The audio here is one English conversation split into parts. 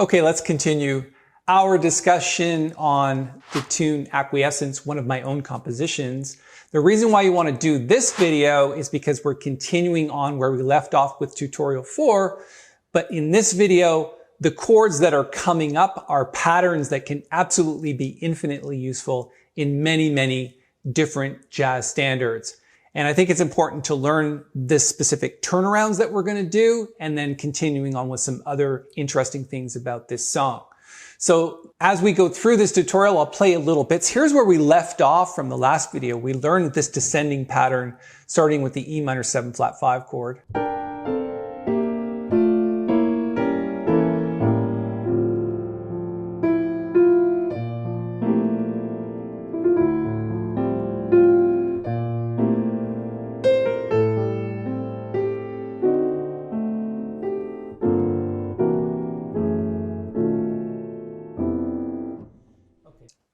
Okay, let's continue our discussion on the tune Acquiescence, one of my own compositions. The reason why you want to do this video is because we're continuing on where we left off with tutorial 4. But in this video, the chords that are coming up are patterns that can absolutely be infinitely useful in many, many different jazz standards. And I think it's important to learn the specific turnarounds that we're going to do and then continuing on with some other interesting things about this song. So as we go through this tutorial, I'll play a little bits. Here's where we left off from the last video. We learned this descending pattern starting with the E minor 7 flat 5 chord.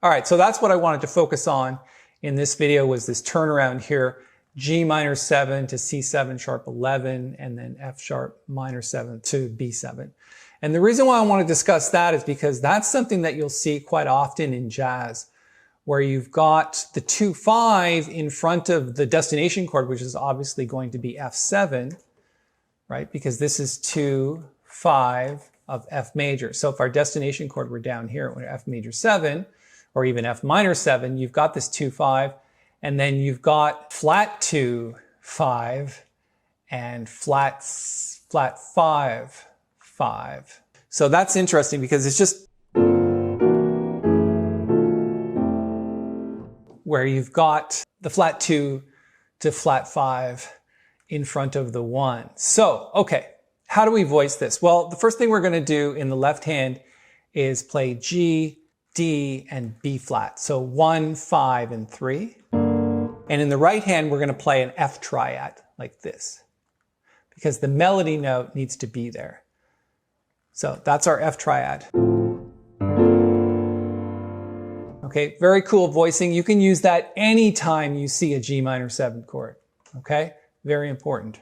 All right, so that's what I wanted to focus on in this video was this turnaround here, G minor 7 to C7 sharp 11, and then F sharp minor 7 to B7. And the reason why I want to discuss that is because that's something that you'll see quite often in jazz, where you've got the 2-5 in front of the destination chord, which is obviously going to be F7, right? Because this is 2-5 of F major. So if our destination chord were down here at F major 7, or even F minor 7, you've got this 2-5, and then you've got flat 2-5 and flat 5-5. So that's interesting because it's just where you've got the flat 2 to flat 5 in front of the 1. So, okay, how do we voice this? Well, the first thing we're going to do in the left hand is play G, D, and B flat. So 1, 5, and 3. And in the right hand, we're going to play an F triad like this because the melody note needs to be there. So that's our F triad. Okay, very cool voicing. You can use that anytime you see a G minor 7 chord. Okay, very important.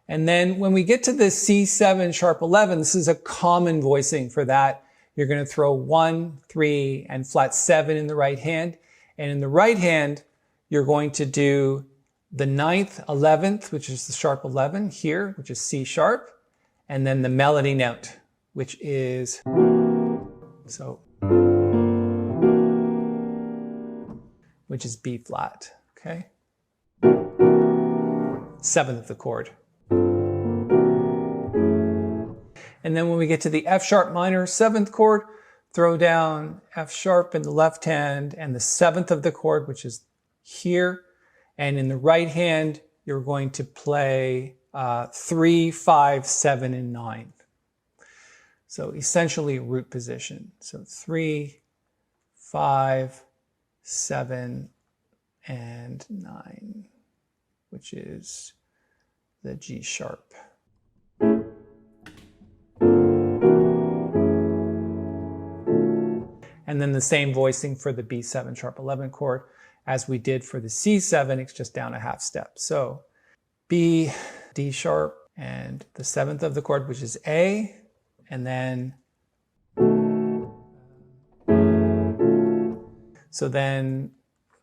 And then when we get to the C7 sharp 11, this is a common voicing for that. You're going to throw 1, 3, and flat 7 in the right hand. And in the right hand, you're going to do the 9th, 11th, which is the sharp 11 here, which is C sharp, and then the melody note, which is, which is B flat, okay? 7th of the chord. And then when we get to the F sharp minor 7th chord, throw down F sharp in the left hand and the 7th of the chord, which is here. And in the right hand, you're going to play 3, 5, 7, and 9. So essentially root position. So 3, 5, 7, and 9, which is the G sharp. And then the same voicing for the B7 sharp 11 chord as we did for the C7, it's just down a half step. So B, D sharp, and the 7th of the chord, which is A, and then, so then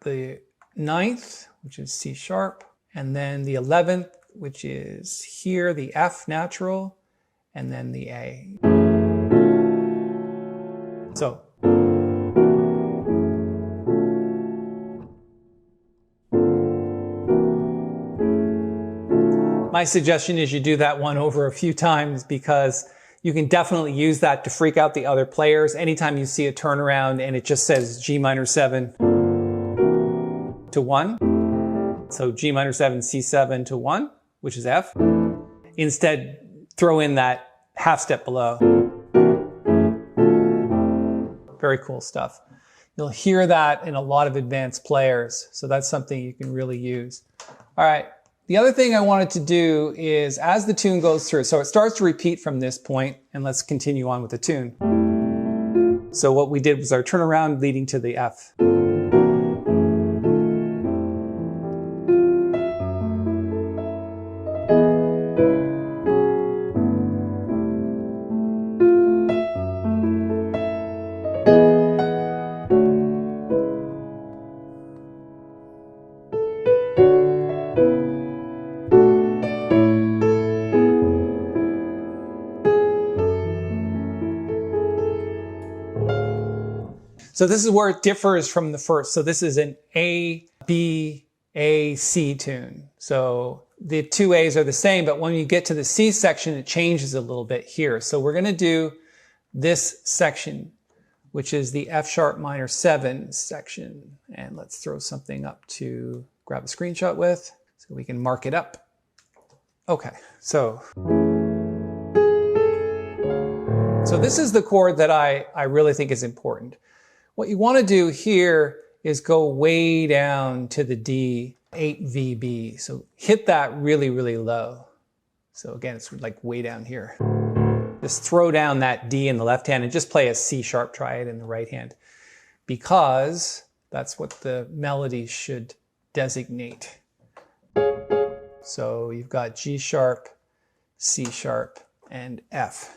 the 9th, which is C sharp, and then the 11th, which is here, the F natural, and then the A. So, my suggestion is you do that one over a few times because you can definitely use that to freak out the other players. Anytime you see a turnaround and it just says G minor 7 to 1, so G minor 7, C7 to 1, which is F, instead throw in that half step below. Very cool stuff. You'll hear that in a lot of advanced players, so that's something you can really use. All right. The other thing I wanted to do is as the tune goes through, so it starts to repeat from this point, and let's continue on with the tune. So what we did was our turnaround leading to the F. So this is where it differs from the first. So this is an A, B, A, C tune. So the two A's are the same, but when you get to the C section, it changes a little bit here. So we're going to do this section, which is the F sharp minor 7 section. And let's throw something up to grab a screenshot with so we can mark it up. Okay, so this is the chord that I really think is important. What you want to do here is go way down to the D, 8 VB. So hit that really, really low. So again, it's like way down here. Just throw down that D in the left hand and just play a C sharp triad in the right hand, because that's what the melody should designate. So you've got G sharp, C sharp, and F.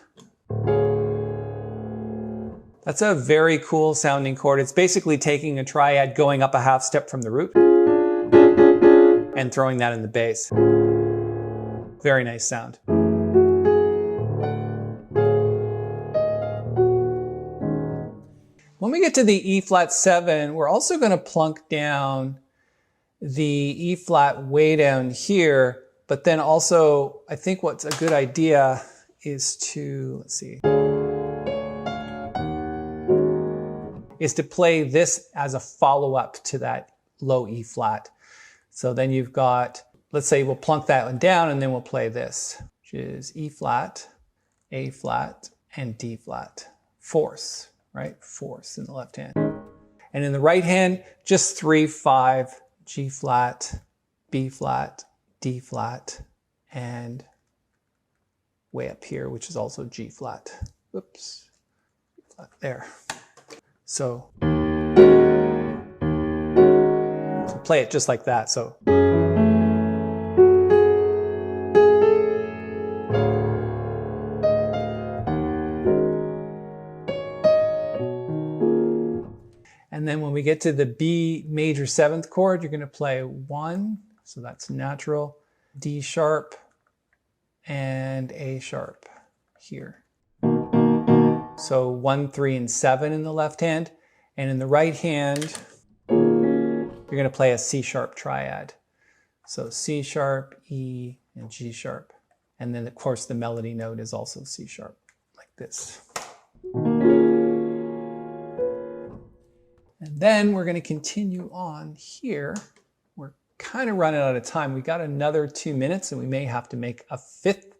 That's a very cool sounding chord. It's basically taking a triad, going up a half step from the root, and throwing that in the bass. Very nice sound. When we get to the E flat 7, we're also going to plunk down the E flat way down here, but then also I think what's a good idea is to, let's see, is to play this as a follow-up to that low E flat. So then you've got, let's say we'll plunk that one down and then we'll play this, which is E flat, A flat, and D flat. Fourths, right? Fourths in the left hand. And in the right hand, just 3, 5, G flat, B flat, D flat, and way up here, which is also G flat. Whoops, G flat there. So play it just like that. So and then when we get to the B major 7th chord, you're going to play 1, so that's natural, D sharp, and A sharp here. So 1, 3, and 7 in the left hand. And in the right hand, you're going to play a C sharp triad. So C sharp, E, and G sharp. And then of course the melody note is also C sharp, like this. And then we're going to continue on here. We're kind of running out of time. We got another 2 minutes and we may have to make a 5th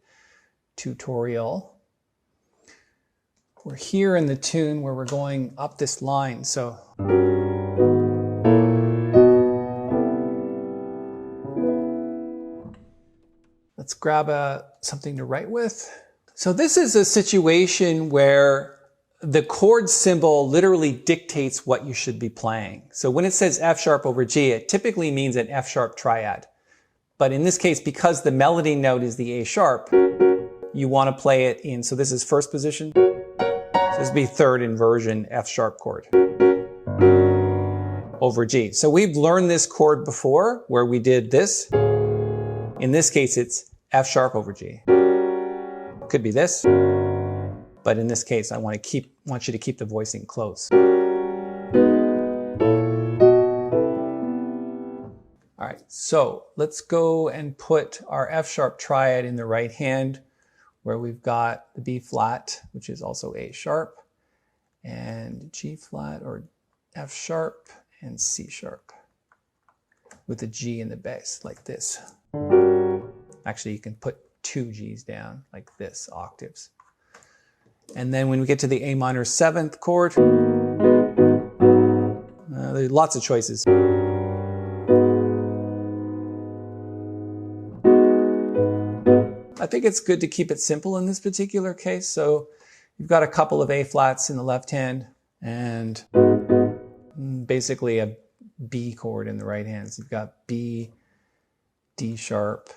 tutorial. We're here in the tune where we're going up this line. So let's grab something to write with. So this is a situation where the chord symbol literally dictates what you should be playing. So when it says F sharp over G, it typically means an F sharp triad. But in this case, because the melody note is the A sharp, you want to play it in, so this is first position. So this would be third inversion F sharp chord over G. So we've learned this chord before where we did this. In this case, it's F sharp over G. Could be this, but in this case, I want you to keep the voicing close. All right, so let's go and put our F sharp triad in the right hand, where we've got the B flat, which is also A sharp, and G flat or F sharp and C sharp with the G in the bass like this. Actually, you can put 2 G's down like this, octaves. And then when we get to the A minor 7th chord, there's lots of choices. I think it's good to keep it simple in this particular case. So you've got a couple of A flats in the left hand and basically a B chord in the right hand. So you've got B, D sharp,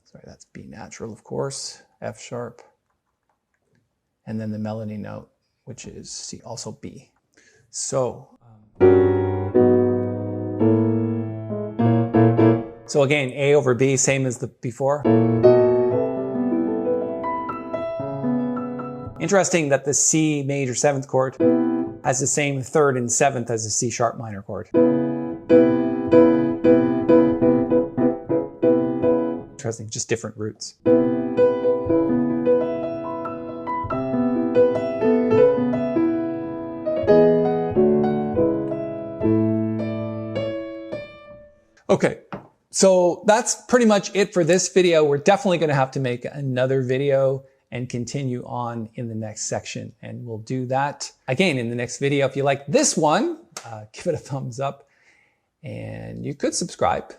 sorry, that's B natural, of course, F sharp, and then the melody note, which is C, also B. So again, A over B, same as the before. Interesting that the C major 7th chord has the same 3rd and 7th as a C sharp minor chord. Interesting, just different roots. Okay, so that's pretty much it for this video. We're definitely going to have to make another video and continue on in the next section. And we'll do that again in the next video. If you like this one, give it a thumbs up, and you could subscribe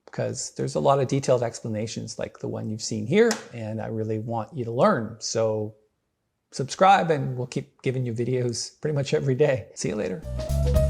because there's a lot of detailed explanations like the one you've seen here, and I really want you to learn. So subscribe and we'll keep giving you videos pretty much every day. See you later.